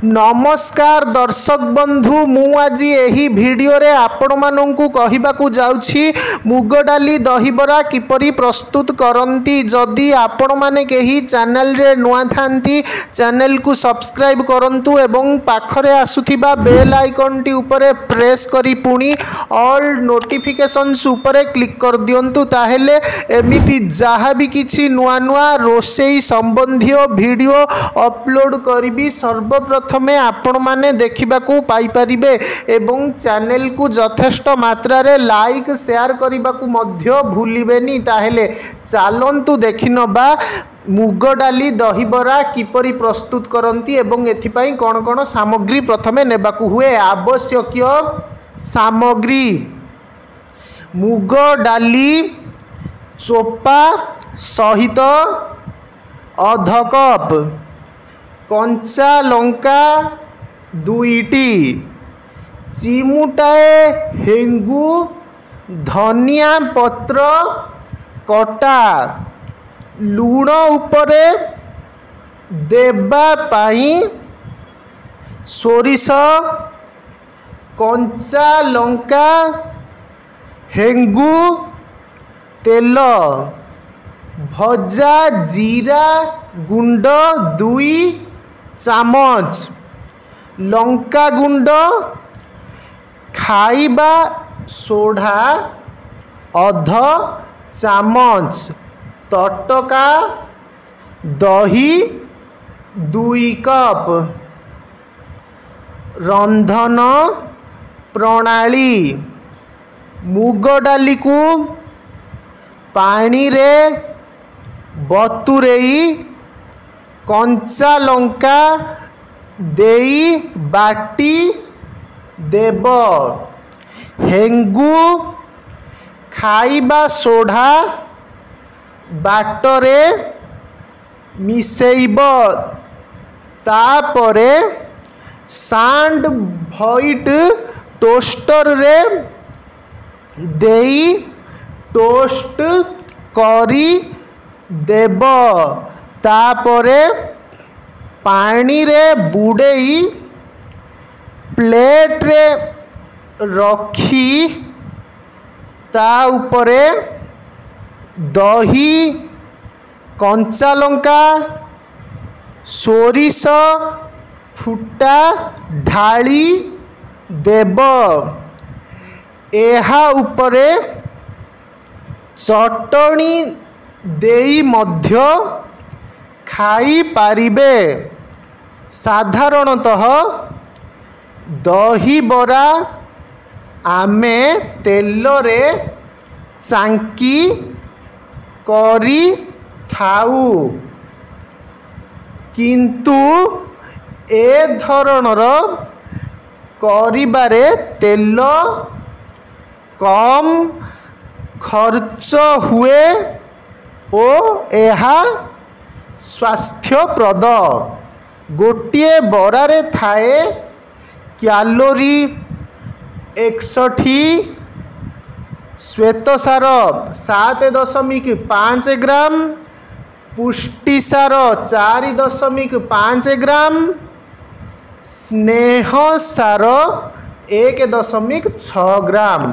नमस्कार दर्शक बंधु मु आज यही भिडियो रे आपण मानू कहवाकू जाउछि मुग डाली दहीबरा किपरि प्रस्तुत करंती। जदि आपण माने केही चैनल रे नुआ थांती चैनल को सब्सक्राइब करंतु एवं पाखरे आसुथिबा बेल आइकन टी उपरे प्रेस करी पुणी ऑल नोटिफिकेशंस उपरे क्लिक कर दियंतु। ताहेले एमिति जहाँ भी किछि नुआ नुआ रोषेई संबंधी भिडियो अपलोड करिबी सर्वप्रथम प्रथमे आपण माने देखिबाकू पाई परिबे एवं चैनल को यथेष्ट मात्रा रे लाइक शेयर करिबाकू मध्य भूलिबेनी। ताहेले चालंतु देखिनबा मुग डाली दहीबरा किपरि प्रस्तुत करंती एवं एथिपाई कोन कोन सामग्री प्रथमे नेबाकू हुए। आवश्यक सामग्री मुग डाली चोपा सहित अध कप, कंचा लंका 2टी, चिमुटाए हेंगू, धनिया पत्र कटा, लूण उपरे देबा पाई सोरिष, कंचा लंका, हेंगू, तेल, भजा जीरा गुंड 2 चामच, लंका गुंड, खाइबा सोढ़ा अध चामच, तटका दही 2 कप। रंधन प्रणाली मुग डाली को पानी रे बतुरेई कंचा लंका देई बाटी देब, हेंगू खाइबा सोढ़ा बाटरे मिसेइब, तापरे सांड व्हाइट टोस्टर रे देई टोस्ट करी देब, तापरे पानी रे बुड़ेई प्लेट रे रखी ता उपरे दही, कंचा लंका, सोरिष फुटा ढाली देब। एहा उपरे चटनी देई मध्य खाई पारिबे। साधारणतः दहीबरा आमे तेल रे चांकी करी थाऊ, किंतु ए धरणर करिबारे तेल कम खर्च हुए ओ एहा स्वास्थ्यप्रद। गोटिए बरारे थाए कैलोरी 61, श्वेतसार 7.5 ग्राम, पुष्टिसार 4.5 ग्राम, स्नेह सार 1.6 ग्राम।